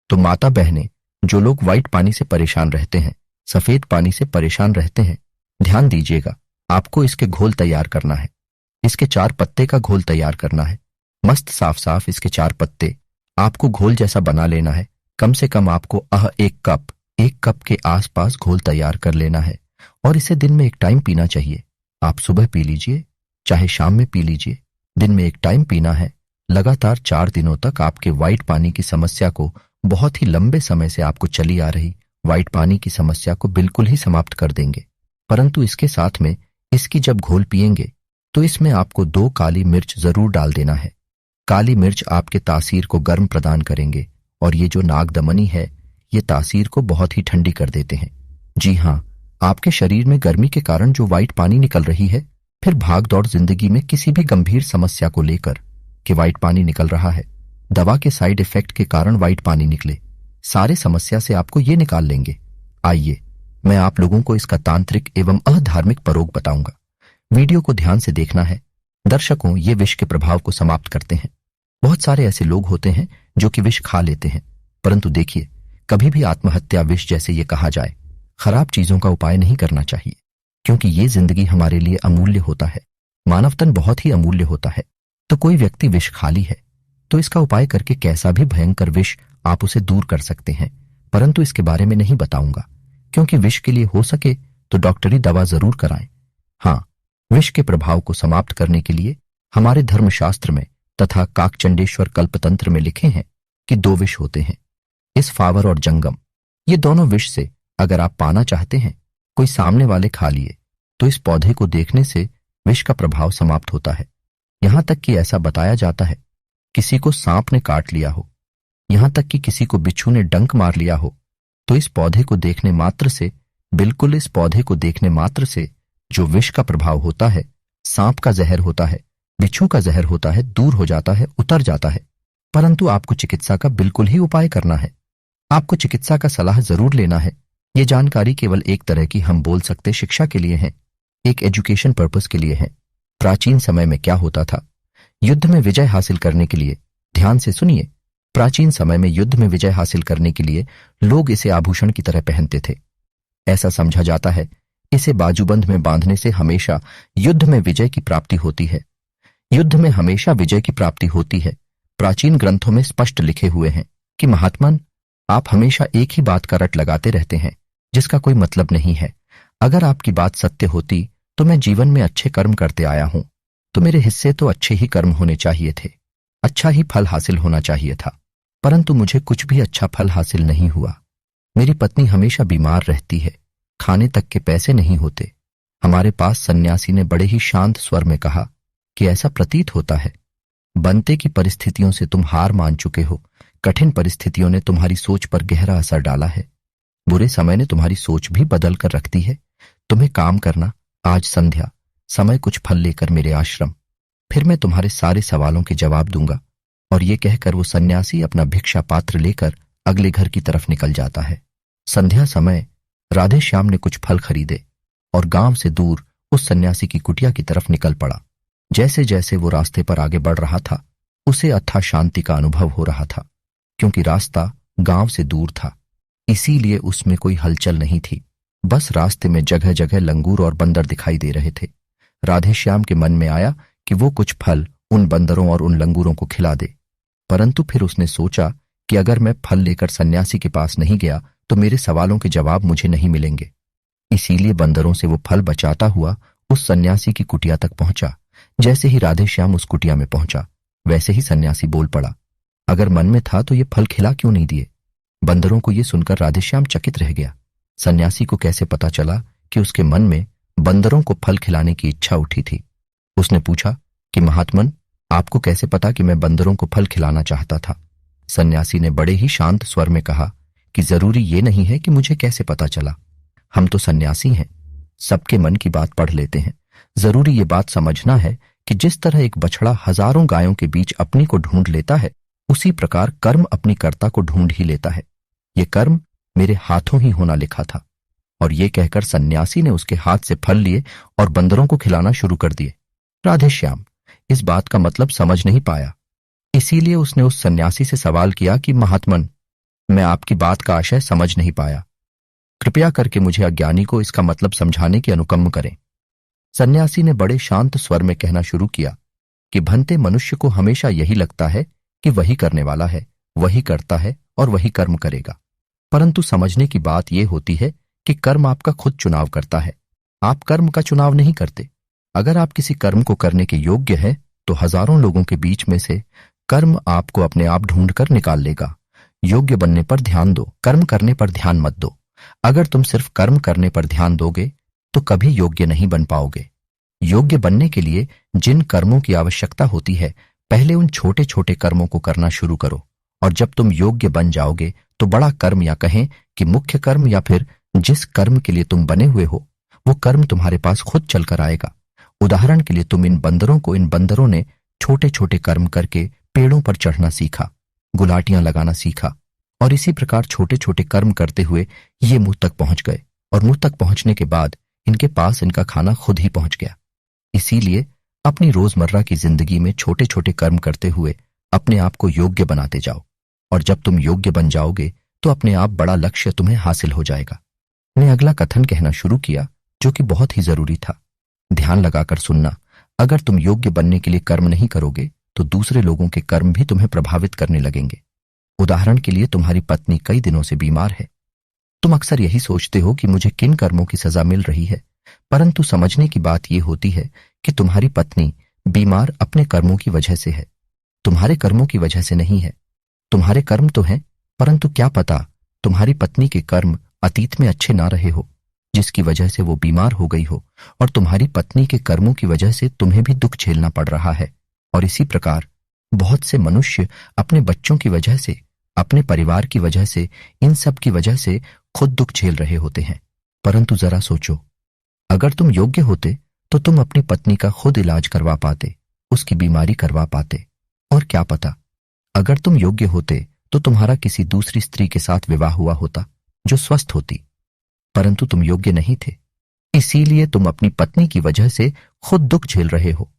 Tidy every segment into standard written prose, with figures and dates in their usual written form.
तो माता बहनें, जो लोग व्हाइट पानी से परेशान रहते हैं, सफेद पानी से परेशान रहते हैं, ध्यान दीजिएगा। आपको इसके घोल तैयार करना है। इसके 4 पत्ते का घोल तैयार करना है। मस्त साफ साफ इसके 4 पत्ते आपको घोल जैसा बना लेना है। कम से कम आपको 1 कप के आसपास घोल तैयार कर लेना है और इसे दिन में 1 टाइम पीना चाहिए। आप सुबह पी लीजिए, चाहे शाम में पी लीजिए। दिन में 1 टाइम पीना है। लगातार 4 दिनों तक आपके व्हाइट पानी की समस्या को, बहुत ही लंबे समय से आपको चली आ रही व्हाइट पानी की समस्या को बिल्कुल ही समाप्त कर देंगे। परंतु इसके साथ में इसकी जब घोल पिएंगे तो इसमें आपको 2 काली मिर्च जरूर डाल देना है। काली मिर्च आपके तासीर को गर्म प्रदान करेंगे और ये जो नागदमनी है, ये तासीर को बहुत ही ठंडी कर देते हैं। जी हाँ, आपके शरीर में गर्मी के कारण जो व्हाइट पानी निकल रही है, फिर भाग दौड़ जिंदगी में किसी भी गंभीर समस्या को लेकर कि व्हाइट पानी निकल रहा है, दवा के साइड इफेक्ट के कारण व्हाइट पानी निकले, सारे समस्या से आपको ये निकाल लेंगे। आइए, मैं आप लोगों को इसका तांत्रिक एवं अधार्मिक प्रयोग बताऊंगा। वीडियो को ध्यान से देखना है। दर्शकों, ये विष के प्रभाव को समाप्त करते हैं। बहुत सारे ऐसे लोग होते हैं जो कि विष खा लेते हैं, परंतु देखिए, कभी भी आत्महत्या विष जैसे ये कहा जाए, खराब चीजों का उपाय नहीं करना चाहिए, क्योंकि ये जिंदगी हमारे लिए अमूल्य होता है। मानव तन बहुत ही अमूल्य होता है। तो कोई व्यक्ति विष खा ली है तो इसका उपाय करके कैसा भी भयंकर विष आप उसे दूर कर सकते हैं, परंतु इसके बारे में नहीं बताऊंगा, क्योंकि विष के लिए हो सके तो डॉक्टरी दवा जरूर कराएं। हाँ, विष के प्रभाव को समाप्त करने के लिए हमारे धर्मशास्त्र में तथा काकचंडेश्वर कल्पतंत्र में लिखे हैं कि 2 विष होते हैं, इसफावर और जंगम। ये दोनों विष से अगर आप पाना चाहते हैं, कोई सामने वाले खा लिए, तो इस पौधे को देखने से विष का प्रभाव समाप्त होता है। यहां तक कि ऐसा बताया जाता है, किसी को सांप ने काट लिया हो, यहां तक कि किसी को बिच्छू ने डंक मार लिया हो, तो इस पौधे को देखने मात्र से, बिल्कुल इस पौधे को देखने मात्र से जो विष का प्रभाव होता है, सांप का जहर होता है, बिच्छू का जहर होता है, दूर हो जाता है, उतर जाता है। परंतु आपको चिकित्सा का बिल्कुल ही उपाय करना है। आपको चिकित्सा का सलाह जरूर लेना है। ये जानकारी केवल एक तरह की हम बोल सकते शिक्षा के लिए है, एक एजुकेशन पर्पस के लिए है। प्राचीन समय में क्या होता था? युद्ध में विजय हासिल करने के लिए, ध्यान से सुनिए, प्राचीन समय में युद्ध में विजय हासिल करने के लिए लोग इसे आभूषण की तरह पहनते थे। ऐसा समझा जाता है, इसे बाजूबंद में बांधने से हमेशा युद्ध में विजय की प्राप्ति होती है। युद्ध में हमेशा विजय की प्राप्ति होती है। प्राचीन ग्रंथों में स्पष्ट लिखे हुए हैं कि महात्मन, आप हमेशा एक ही बात का रट लगाते रहते हैं जिसका कोई मतलब नहीं है। अगर आपकी बात सत्य होती तो मैं जीवन में अच्छे कर्म करते आया हूं, तो मेरे हिस्से तो अच्छे ही कर्म होने चाहिए थे, अच्छा ही फल हासिल होना चाहिए था, परंतु मुझे कुछ भी अच्छा फल हासिल नहीं हुआ। मेरी पत्नी हमेशा बीमार रहती है, खाने तक के पैसे नहीं होते। हमारे पास सन्यासी ने बड़े ही शांत स्वर में कहा कि ऐसा प्रतीत होता है, बनते की परिस्थितियों से तुम हार मान चुके हो। कठिन परिस्थितियों ने तुम्हारी सोच पर गहरा असर डाला है। बुरे समय ने तुम्हारी सोच भी बदल कर रख दी है। तुम्हें काम करना, आज संध्या समय कुछ फल लेकर मेरे आश्रम, फिर मैं तुम्हारे सारे सवालों के जवाब दूंगा। और ये कहकर वो सन्यासी अपना भिक्षा पात्र लेकर अगले घर की तरफ निकल जाता है। संध्या समय राधे श्याम ने कुछ फल खरीदे और गांव से दूर उस सन्यासी की कुटिया की तरफ निकल पड़ा। जैसे जैसे वो रास्ते पर आगे बढ़ रहा था, उसे अथाह शांति का अनुभव हो रहा था, क्योंकि रास्ता गांव से दूर था, इसीलिए उसमें कोई हलचल नहीं थी। बस रास्ते में जगह जगह लंगूर और बंदर दिखाई दे रहे थे। राधेश्याम के मन में आया कि वो कुछ फल उन बंदरों और उन लंगूरों को खिला दे, परंतु फिर उसने सोचा कि अगर मैं फल लेकर सन्यासी के पास नहीं गया तो मेरे सवालों के जवाब मुझे नहीं मिलेंगे। इसीलिए बंदरों से वो फल बचाता हुआ उस सन्यासी की कुटिया तक पहुंचा। जैसे ही राधेश्याम उस कुटिया में पहुंचा, वैसे ही सन्यासी बोल पड़ा, अगर मन में था तो ये फल खिला क्यों नहीं दिए? बंदरों को ये सुनकर राधेश्याम चकित रह गया। सन्यासी को कैसे पता चला कि उसके मन में बंदरों को फल खिलाने की इच्छा उठी थी? उसने पूछा कि महात्मन, आपको कैसे पता कि मैं बंदरों को फल खिलाना चाहता था? सन्यासी ने बड़े ही शांत स्वर में कहा कि जरूरी ये नहीं है कि मुझे कैसे पता चला। हम तो सन्यासी हैं, सबके मन की बात पढ़ लेते हैं। जरूरी ये बात समझना है कि जिस तरह एक बछड़ा हजारों गायों के बीच अपनी को ढूंढ लेता है, उसी प्रकार कर्म अपनी कर्ता को ढूंढ ही लेता है। ये कर्म मेरे हाथों ही होना लिखा था। और ये कहकर सन्यासी ने उसके हाथ से फल लिए और बंदरों को खिलाना शुरू कर दिए। राधेश्याम इस बात का मतलब समझ नहीं पाया, इसीलिए उसने उस सन्यासी से सवाल किया कि महात्मन, मैं आपकी बात का आशय समझ नहीं पाया। कृपया करके मुझे अज्ञानी को इसका मतलब समझाने की अनुकंप करें। सन्यासी ने बड़े शांत स्वर में कहना शुरू किया कि भंते, मनुष्य को हमेशा यही लगता है कि वही करने वाला है, वही करता है और वही कर्म करेगा। परंतु समझने की बात यह होती है कि कर्म आपका खुद चुनाव करता है, आप कर्म का चुनाव नहीं करते। अगर आप किसी कर्म को करने के योग्य हैं तो हजारों लोगों के बीच में से कर्म आपको अपने आप ढूंढ कर निकाल लेगा। योग्य बनने पर ध्यान दो, कर्म करने पर ध्यान मत दो। अगर तुम सिर्फ कर्म करने पर ध्यान दोगे तो कभी योग्य नहीं बन पाओगे। योग्य बनने के लिए जिन कर्मों की आवश्यकता होती है, पहले उन छोटे छोटे कर्मों को करना शुरू करो, और जब तुम योग्य बन जाओगे तो बड़ा कर्म, या कहें कि मुख्य कर्म, या फिर जिस कर्म के लिए तुम बने हुए हो वो कर्म तुम्हारे पास खुद चलकर आएगा। उदाहरण के लिए इन बंदरों ने छोटे छोटे कर्म करके पेड़ों पर चढ़ना सीखा, गुलाटियां लगाना सीखा, और इसी प्रकार छोटे छोटे कर्म करते हुए ये मुंह तक पहुंच गए, और मुंह तक पहुंचने के बाद इनके पास इनका खाना खुद ही पहुंच गया। इसीलिए अपनी रोजमर्रा की जिंदगी में छोटे छोटे कर्म करते हुए अपने आप को योग्य बनाते जाओ, और जब तुम योग्य बन जाओगे तो अपने आप बड़ा लक्ष्य तुम्हें हासिल हो जाएगा। ने अगला कथन कहना शुरू किया जो कि बहुत ही जरूरी था। ध्यान लगाकर सुनना। अगर तुम योग्य बनने के लिए कर्म नहीं करोगे तो दूसरे लोगों के कर्म भी तुम्हें प्रभावित करने लगेंगे। उदाहरण के लिए तुम्हारी पत्नी कई दिनों से बीमार है। तुम अक्सर यही सोचते हो कि मुझे किन कर्मों की सजा मिल रही है, परंतु समझने की बात यह होती है कि तुम्हारी पत्नी बीमार अपने कर्मों की वजह से है, तुम्हारे कर्मों की वजह से नहीं है। तुम्हारे कर्म तो हैं, परंतु क्या पता तुम्हारी पत्नी के कर्म अतीत में अच्छे ना रहे हो, जिसकी वजह से वो बीमार हो गई हो, और तुम्हारी पत्नी के कर्मों की वजह से तुम्हें भी दुख झेलना पड़ रहा है। और इसी प्रकार बहुत से मनुष्य अपने बच्चों की वजह से, अपने परिवार की वजह से, इन सब की वजह से खुद दुख झेल रहे होते हैं। परंतु जरा सोचो, अगर तुम योग्य होते तो तुम अपनी पत्नी का खुद इलाज करवा पाते, उसकी बीमारी करवा पाते। और क्या पता अगर तुम योग्य होते तो तुम्हारा किसी दूसरी स्त्री के साथ विवाह हुआ होता जो स्वस्थ होती, परंतु तुम योग्य नहीं थे, इसीलिए तुम अपनी पत्नी की वजह से खुद दुख झेल रहे हो।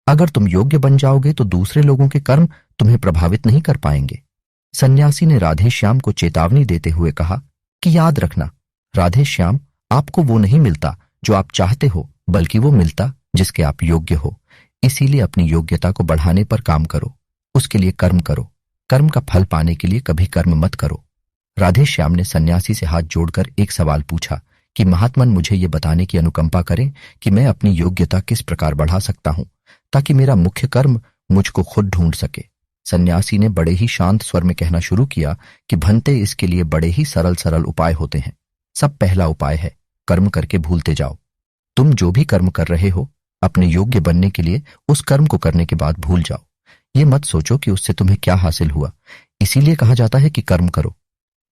अगर तुम योग्य बन जाओगे तो दूसरे लोगों के कर्म तुम्हें प्रभावित नहीं कर पाएंगे। सन्यासी ने राधे श्याम को चेतावनी देते हुए कहा कि याद रखना, राधे श्याम, आपको वो नहीं मिलता जो आप चाहते हो, बल्कि वो मिलता जिसके आप योग्य हो। इसीलिए अपनी योग्यता को बढ़ाने पर काम करो, उसके लिए कर्म करो। कर्म का फल पाने के लिए कभी कर्म मत करो। राधे श्याम ने सन्यासी से हाथ जोड़कर एक सवाल पूछा कि महात्मन, मुझे ये बताने की अनुकंपा करें कि मैं अपनी योग्यता किस प्रकार बढ़ा सकता हूं ताकि मेरा मुख्य कर्म मुझको खुद ढूंढ सके। सन्यासी ने बड़े ही शांत स्वर में कहना शुरू किया कि भंते, इसके लिए बड़े ही सरल सरल उपाय होते हैं। सब पहला उपाय है कर्म करके भूलते जाओ। तुम जो भी कर्म कर रहे हो अपने योग्य बनने के लिए उस कर्म को करने के बाद भूल जाओ। ये मत सोचो कि उससे तुम्हें क्या हासिल हुआ। इसीलिए कहा जाता है कि कर्म करो,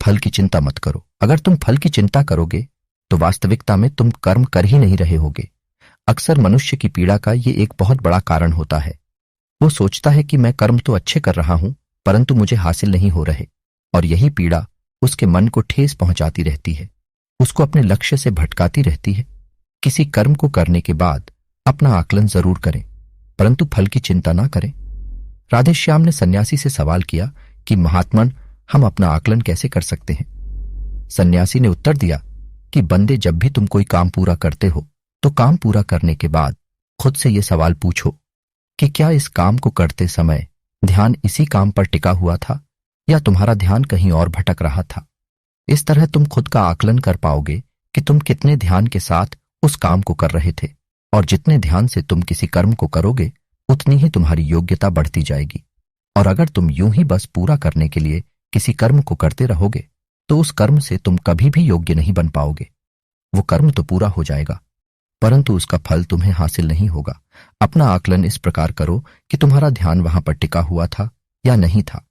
फल की चिंता मत करो। अगर तुम फल की चिंता करोगे तो वास्तविकता में तुम कर्म कर ही नहीं रहे होगे। अक्सर मनुष्य की पीड़ा का ये एक बहुत बड़ा कारण होता है। वो सोचता है कि मैं कर्म तो अच्छे कर रहा हूं, परंतु मुझे हासिल नहीं हो रहे, और यही पीड़ा उसके मन को ठेस पहुंचाती रहती है, उसको अपने लक्ष्य से भटकाती रहती है। किसी कर्म को करने के बाद अपना आकलन जरूर करें, परंतु फल की चिंता ना करें। राधे श्याम ने सन्यासी से सवाल किया कि महात्मन, हम अपना आकलन कैसे कर सकते हैं? सन्यासी ने उत्तर दिया कि बंदे, जब भी तुम कोई काम पूरा करते हो तो काम पूरा करने के बाद खुद से यह सवाल पूछो कि क्या इस काम को करते समय ध्यान इसी काम पर टिका हुआ था या तुम्हारा ध्यान कहीं और भटक रहा था। इस तरह तुम खुद का आकलन कर पाओगे कि तुम कितने ध्यान के साथ उस काम को कर रहे थे, और जितने ध्यान से तुम किसी कर्म को करोगे उतनी ही तुम्हारी योग्यता बढ़ती जाएगी। और अगर तुम यूं ही बस पूरा करने के लिए किसी कर्म को करते रहोगे तो उस कर्म से तुम कभी भी योग्य नहीं बन पाओगे। वो कर्म तो पूरा हो जाएगा, परंतु उसका फल तुम्हें हासिल नहीं होगा। अपना आकलन इस प्रकार करो कि तुम्हारा ध्यान वहां पर टिका हुआ था या नहीं था,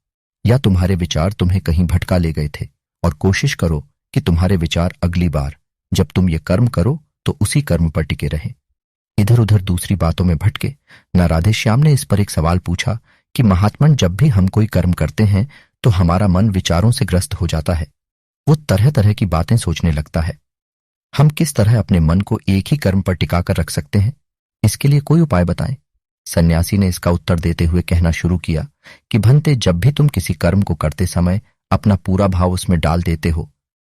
या तुम्हारे विचार तुम्हें कहीं भटका ले गए थे, और कोशिश करो कि तुम्हारे विचार अगली बार जब तुम ये कर्म करो तो उसी कर्म पर टिके रहे, इधर उधर दूसरी बातों में भटके न। राधे श्याम ने इस पर एक सवाल पूछा कि महात्मन, जब भी हम कोई कर्म करते हैं तो हमारा मन विचारों से ग्रस्त हो जाता है, वो तरह तरह की बातें सोचने लगता है। हम किस तरह अपने मन को एक ही कर्म पर टिकाकर रख सकते हैं? इसके लिए कोई उपाय बताएं। सन्यासी ने इसका उत्तर देते हुए कहना शुरू किया कि भंते, जब भी तुम किसी कर्म को करते समय अपना पूरा भाव उसमें डाल देते हो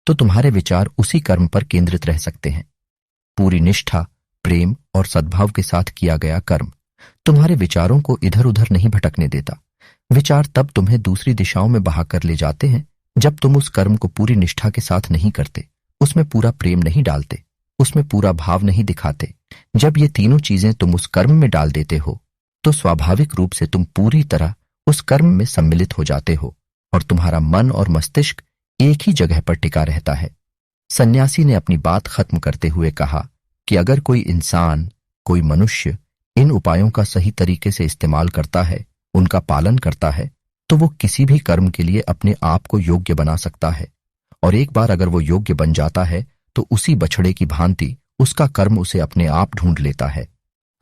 तो तुम्हारे विचार उसी कर्म पर केंद्रित रह सकते हैं। पूरी निष्ठा, प्रेम और सद्भाव के साथ किया गया कर्म तुम्हारे विचारों को इधर उधर नहीं भटकने देता। विचार तब तुम्हें दूसरी दिशाओं में बहा कर ले जाते हैं जब तुम उस कर्म को पूरी निष्ठा के साथ नहीं करते, उसमें पूरा प्रेम नहीं डालते, उसमें पूरा भाव नहीं दिखाते। जब ये तीनों चीजें तुम उस कर्म में डाल देते हो तो स्वाभाविक रूप से तुम पूरी तरह उस कर्म में सम्मिलित हो जाते हो और तुम्हारा मन और मस्तिष्क एक ही जगह पर टिका रहता है। सन्यासी ने अपनी बात खत्म करते हुए कहा कि अगर कोई इंसान, कोई मनुष्य इन उपायों का सही तरीके से इस्तेमाल करता है, उनका पालन करता है, तो वो किसी भी कर्म के लिए अपने आप को योग्य बना सकता है। और एक बार अगर वो योग्य बन जाता है तो उसी बछड़े की भांति उसका कर्म उसे अपने आप ढूंढ लेता है।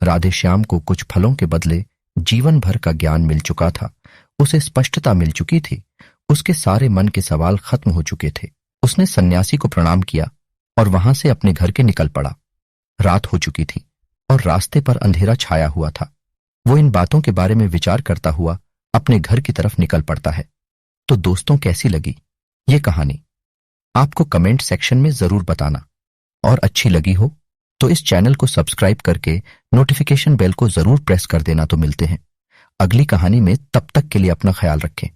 राधेश्याम को कुछ फलों के बदले जीवन भर का ज्ञान मिल चुका था। उसे स्पष्टता मिल चुकी थी। उसके सारे मन के सवाल खत्म हो चुके थे। उसने सन्यासी को प्रणाम किया और वहां से अपने घर के निकल पड़ा। रात हो चुकी थी और रास्ते पर अंधेरा छाया हुआ था। वो इन बातों के बारे में विचार करता हुआ अपने घर की तरफ निकल पड़ता है। तो दोस्तों, कैसी लगी ये कहानी? आपको कमेंट सेक्शन में जरूर बताना। और अच्छी लगी हो तो इस चैनल को सब्सक्राइब करके नोटिफिकेशन बेल को जरूर प्रेस कर देना। तो मिलते हैं अगली कहानी में, तब तक के लिए अपना ख्याल रखें।